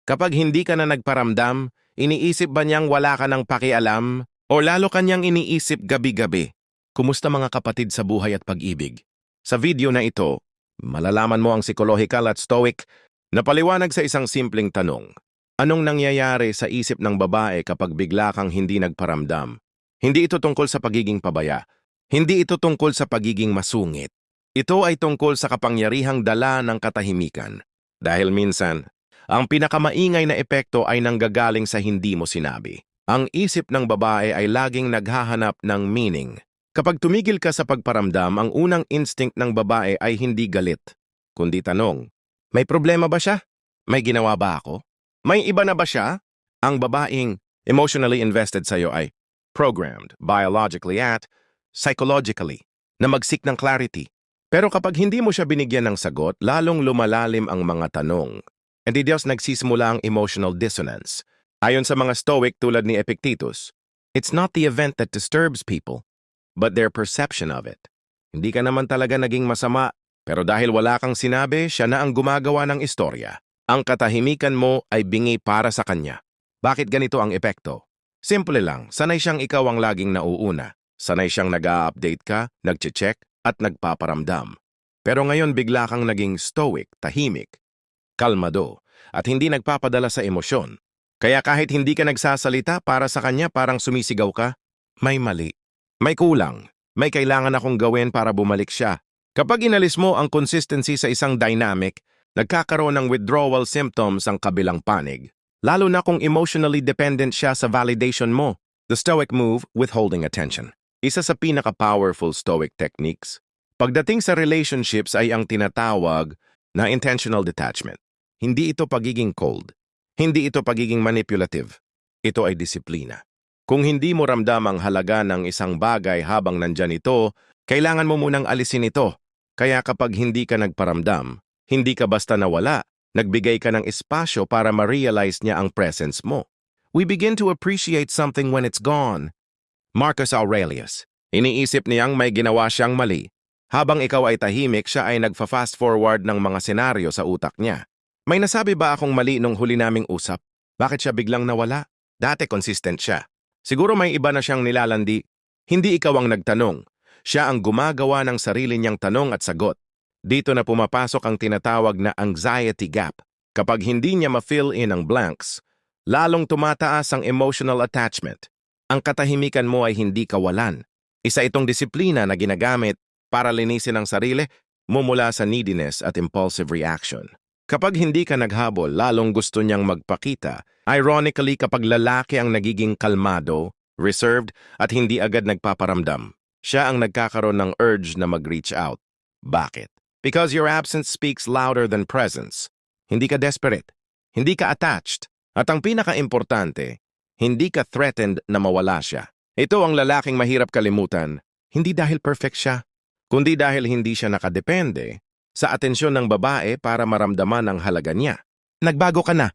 Kapag hindi ka na nagparamdam, iniisip ba niyang wala ka ng pakialam o lalo kanyang iniisip gabi-gabi? Kumusta mga kapatid sa buhay at pag-ibig? Sa video na ito, malalaman mo ang psychological at stoic na paliwanag sa isang simpleng tanong. Anong nangyayari sa isip ng babae kapag bigla kang hindi nagparamdam? Hindi ito tungkol sa pagiging pabaya. Hindi ito tungkol sa pagiging masungit. Ito ay tungkol sa kapangyarihang dala ng katahimikan. Dahil minsan, ang pinakamaingay na epekto ay nanggagaling sa hindi mo sinabi. Ang isip ng babae ay laging naghahanap ng meaning. Kapag tumigil ka sa pagparamdam, ang unang instinct ng babae ay hindi galit, kundi tanong, may problema ba siya? May ginawa ba ako? May iba na ba siya? Ang babaeng emotionally invested sa'yo ay programmed biologically at psychologically na mag-seek ng clarity. Pero kapag hindi mo siya binigyan ng sagot, lalong lumalalim ang mga tanong. Hindi Diyos nagsisimula ang emotional dissonance. Ayon sa mga Stoic tulad ni Epictetus, it's not the event that disturbs people, but their perception of it. Hindi ka naman talaga naging masama, pero dahil wala kang sinabi, siya na ang gumagawa ng istorya. Ang katahimikan mo ay bingi para sa kanya. Bakit ganito ang epekto? Simple lang, sanay siyang ikaw ang laging nauuna. Sanay siyang nag-a-update ka, nag-check, at nagpaparamdam. Pero ngayon bigla kang naging stoic, tahimik, kalmado, at hindi nagpapadala sa emosyon. Kaya kahit hindi ka nagsasalita para sa kanya parang sumisigaw ka, may mali, may kulang, may kailangan akong gawin para bumalik siya. Kapag inalis mo ang consistency sa isang dynamic, nagkakaroon ng withdrawal symptoms ang kabilang panig. Lalo na kung emotionally dependent siya sa validation mo. The Stoic move, withholding attention. Isa sa pinaka-powerful Stoic techniques. Pagdating sa relationships ay ang tinatawag na intentional detachment. Hindi ito pagiging cold. Hindi ito pagiging manipulative. Ito ay disiplina. Kung hindi mo ramdam ang halaga ng isang bagay habang nandyan ito, kailangan mo munang alisin ito. Kaya kapag hindi ka nagparamdam, hindi ka basta nawala, nagbigay ka ng espasyo para ma-realize niya ang presence mo. We begin to appreciate something when it's gone. Marcus Aurelius, iniisip niyang may ginawa siyang mali. Habang ikaw ay tahimik, siya ay nagfa-fast forward ng mga senaryo sa utak niya. May nasabi ba akong mali nung huli naming usap? Bakit siya biglang nawala? Dati consistent siya. Siguro may iba na siyang nilalandi. Hindi ikaw ang nagtanong. Siya ang gumagawa ng sarili niyang tanong at sagot. Dito na pumapasok ang tinatawag na anxiety gap. Kapag hindi niya ma-fill in ang blanks, lalong tumataas ang emotional attachment. Ang katahimikan mo ay hindi kawalan. Isa itong disiplina na ginagamit para linisin ang sarili mula sa neediness at impulsive reaction. Kapag hindi ka naghabol, lalong gusto niyang magpakita. Ironically, kapag lalaki ang nagiging kalmado, reserved, at hindi agad nagpaparamdam, siya ang nagkakaroon ng urge na mag-reach out. Bakit? Because your absence speaks louder than presence. Hindi ka desperate. Hindi ka attached. At ang pinaka-importante, hindi ka threatened na mawala siya. Ito ang lalaking mahirap kalimutan, hindi dahil perfect siya, kundi dahil hindi siya nakadepende sa atensyon ng babae para maramdaman ang halaga niya. Nagbago ka na.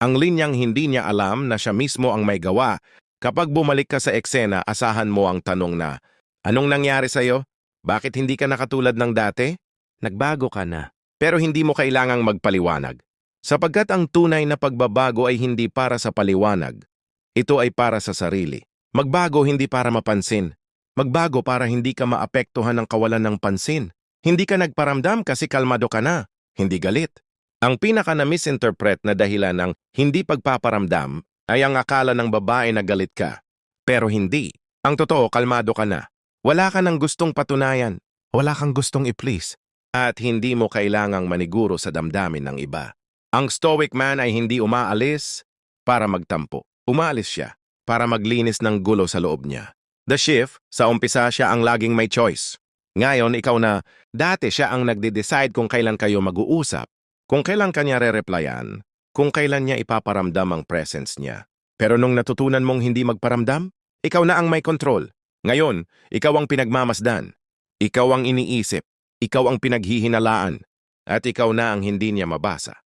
Ang linyang hindi niya alam na siya mismo ang may gawa. Kapag bumalik ka sa eksena, asahan mo ang tanong na, anong nangyari sa'yo? Bakit hindi ka nakatulad ng dati? Nagbago ka na. Pero hindi mo kailangang magpaliwanag. Sapagkat ang tunay na pagbabago ay hindi para sa paliwanag. Ito ay para sa sarili. Magbago hindi para mapansin. Magbago para hindi ka maapektuhan ng kawalan ng pansin. Hindi ka nagparamdam kasi kalmado ka na, hindi galit. Ang pinaka na misinterpret na dahilan ng hindi pagpaparamdam ay ang akala ng babae na galit ka. Pero hindi. Ang totoo, kalmado ka na. Wala ka ng gustong patunayan. Wala kang gustong i-please. At hindi mo kailangang maniguro sa damdamin ng iba. Ang stoic man ay hindi umaalis para magtampo. Umaalis siya para maglinis ng gulo sa loob niya. The shift, sa umpisa siya ang laging may choice. Ngayon, ikaw na, dati siya ang nagde-decide kung kailan kayo mag-uusap, kung kailan kanya re-replyan, kung kailan niya ipaparamdam ang presence niya. Pero nung natutunan mong hindi magparamdam, ikaw na ang may control. Ngayon, ikaw ang pinagmamasdan. Ikaw ang iniisip. Ikaw ang pinaghihinalaan. At ikaw na ang hindi niya mabasa.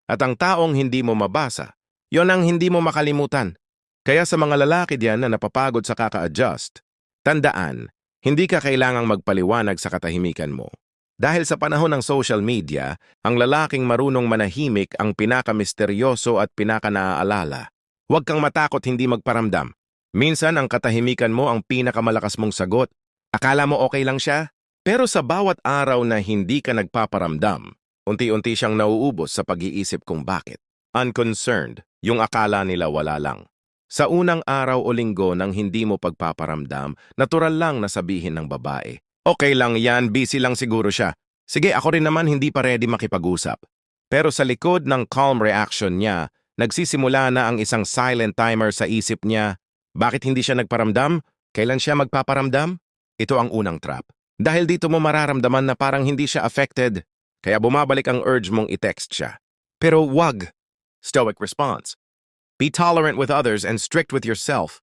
At ang taong hindi mo mabasa, yon ang hindi mo makalimutan. Kaya sa mga lalaki diyan na napapagod sa kaka-adjust, tandaan, hindi ka kailangang magpaliwanag sa katahimikan mo. Dahil sa panahon ng social media, ang lalaking marunong manahimik ang pinakamisteryoso at pinaka-naaalala. Huwag kang matakot hindi magparamdam. Minsan ang katahimikan mo ang pinakamalakas mong sagot. Akala mo okay lang siya? Pero sa bawat araw na hindi ka nagpaparamdam, unti-unti siyang nauubos sa pag-iisip kung bakit. Unconcerned, yung akala nila wala lang. Sa unang araw o linggo nang hindi mo pagpaparamdam, natural lang na sabihin ng babae, okay lang yan, busy lang siguro siya. Sige, ako rin naman hindi pa ready makipag-usap. Pero sa likod ng calm reaction niya, nagsisimula na ang isang silent timer sa isip niya. Bakit hindi siya nagparamdam? Kailan siya magpaparamdam? Ito ang unang trap. Dahil dito mo mararamdaman na parang hindi siya affected, kaya bumabalik ang urge mong i-text siya. Pero wag. Stoic response. Be tolerant with others and strict with yourself.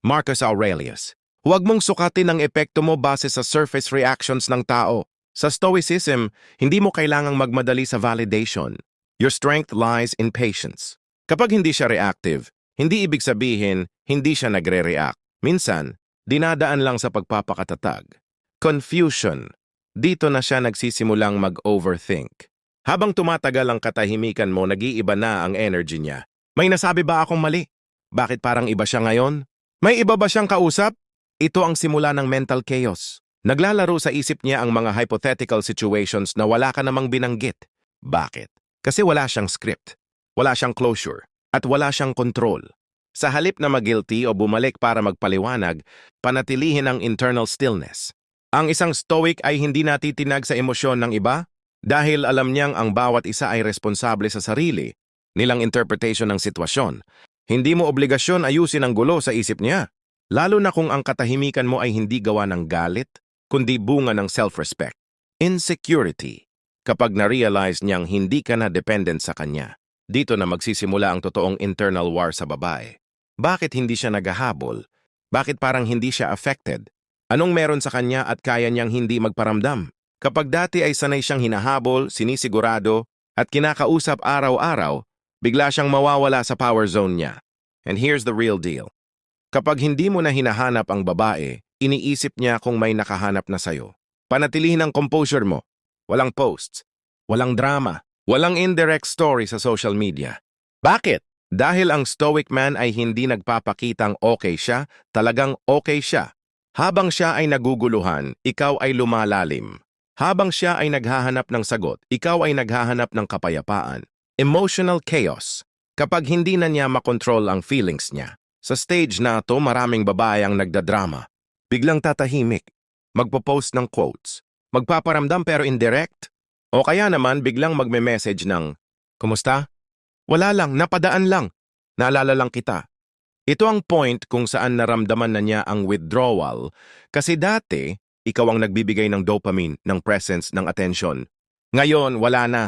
Marcus Aurelius. Huwag mong sukatin ang epekto mo base sa surface reactions ng tao. Sa Stoicism, hindi mo kailangang magmadali sa validation. Your strength lies in patience. Kapag hindi siya reactive, hindi ibig sabihin hindi siya nagre-react. Minsan, dinadaan lang sa pagpapakatatag. Confusion. Dito na siya nagsisimulang mag-overthink. Habang tumatagal ang katahimikan mo, nag-iiba na ang energy niya. May nasabi ba akong mali? Bakit parang iba siya ngayon? May iba ba siyang kausap? Ito ang simula ng mental chaos. Naglalaro sa isip niya ang mga hypothetical situations na wala ka namang binanggit. Bakit? Kasi wala siyang script, wala siyang closure, at wala siyang control. Sa halip na mag-guilty o bumalik para magpaliwanag, panatilihin ang internal stillness. Ang isang stoic ay hindi natitinag sa emosyon ng iba dahil alam niyang ang bawat isa ay responsable sa sarili nilang interpretation ng sitwasyon. Hindi mo obligasyon ayusin ang gulo sa isip niya, lalo na kung ang katahimikan mo ay hindi gawa ng galit, kundi bunga ng self-respect. Insecurity. Kapag na-realize niyang hindi ka na dependent sa kanya, dito na magsisimula ang totoong internal war sa babae. Bakit hindi siya naghahabol? Bakit parang hindi siya affected? Anong meron sa kanya at kaya niyang hindi magparamdam? Kapag dati ay sanay siyang hinahabol, sinisigurado, at kinakausap araw-araw, bigla siyang mawawala sa power zone niya. And here's the real deal. Kapag hindi mo na hinahanap ang babae, iniisip niya kung may nakahanap na sayo. Panatilihin ang composure mo. Walang posts, walang drama, walang indirect story sa social media. Bakit? Dahil ang stoic man ay hindi nagpapakitang okay siya, talagang okay siya. Habang siya ay naguguluhan, ikaw ay lumalalim. Habang siya ay naghahanap ng sagot, ikaw ay naghahanap ng kapayapaan. Emotional chaos. Kapag hindi na niya makontrol ang feelings niya. Sa stage na to, maraming babae ang nagdadrama. Biglang tatahimik. Magpo-post ng quotes. Magpaparamdam pero indirect. O kaya naman biglang magme-message ng, "Kumusta? Wala lang, napadaan lang. Naalala lang kita." Ito ang point kung saan naramdaman na niya ang withdrawal kasi dati, ikaw ang nagbibigay ng dopamine, ng presence, ng attention. Ngayon, wala na.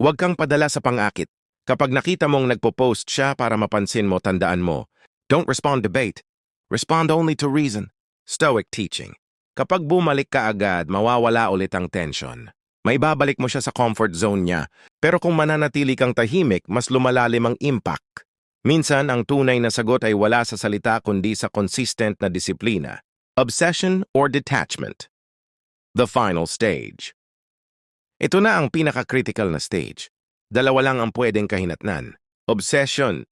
Huwag kang padala sa pangakit. Kapag nakita mong nagpo-post siya para mapansin mo, tandaan mo, don't respond to bait. Respond only to reason. Stoic teaching. Kapag bumalik ka agad, mawawala ulit ang tension. Maibabalik mo siya sa comfort zone niya. Pero kung mananatili kang tahimik, mas lumalalim ang impact. Minsan, ang tunay na sagot ay wala sa salita kundi sa consistent na disiplina. Obsession or detachment. The final stage. Ito na ang pinaka-critical na stage. Dalawa lang ang pwedeng kahinatnan. Obsession.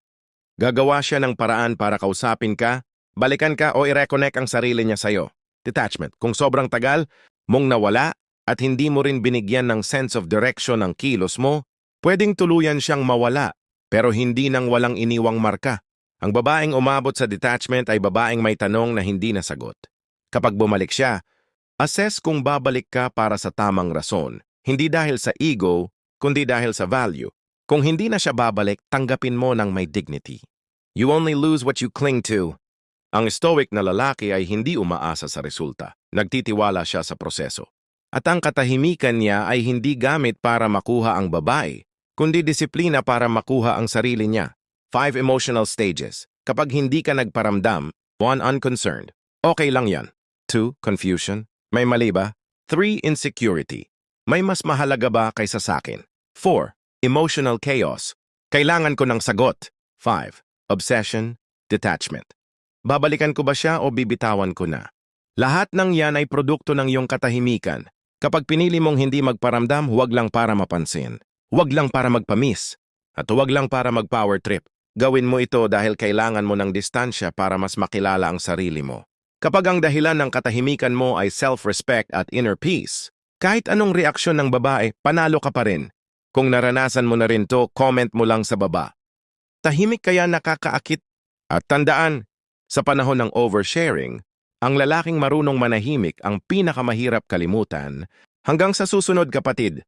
Gagawa siya ng paraan para kausapin ka, balikan ka o i-reconnect ang sarili niya sa'yo. Detachment. Kung sobrang tagal, mong nawala at hindi mo rin binigyan ng sense of direction ang kilos mo, pwedeng tuluyan siyang mawala. Pero hindi nang walang iniwang marka. Ang babaeng umabot sa detachment ay babaeng may tanong na hindi nasagot. Kapag bumalik siya, assess kung babalik ka para sa tamang rason. Hindi dahil sa ego, kundi dahil sa value. Kung hindi na siya babalik, tanggapin mo ng may dignity. You only lose what you cling to. Ang stoic na lalaki ay hindi umaasa sa resulta. Nagtitiwala siya sa proseso. At ang katahimikan niya ay hindi gamit para makuha ang babae, kundi disiplina para makuha ang sarili niya. 5 emotional stages. Kapag hindi ka nagparamdam, 1. Unconcerned. Okay lang yan. 2. Confusion. May mali ba? 3. Insecurity. May mas mahalaga ba kaysa sakin? 4. Emotional chaos. Kailangan ko ng sagot. 5. Obsession. Detachment. Babalikan ko ba siya o bibitawan ko na? Lahat ng yan ay produkto ng iyong katahimikan. Kapag pinili mong hindi magparamdam, huwag lang para mapansin. Huwag lang para magpamis. At huwag lang para mag-power trip. Gawin mo ito dahil kailangan mo ng distansya para mas makilala ang sarili mo. Kapag ang dahilan ng katahimikan mo ay self-respect at inner peace, kahit anong reaksyon ng babae, panalo ka pa rin. Kung naranasan mo na rin to, comment mo lang sa baba. Tahimik kaya nakakaakit? At tandaan, sa panahon ng oversharing, ang lalaking marunong manahimik ang pinakamahirap kalimutan. Hanggang sa susunod kapatid.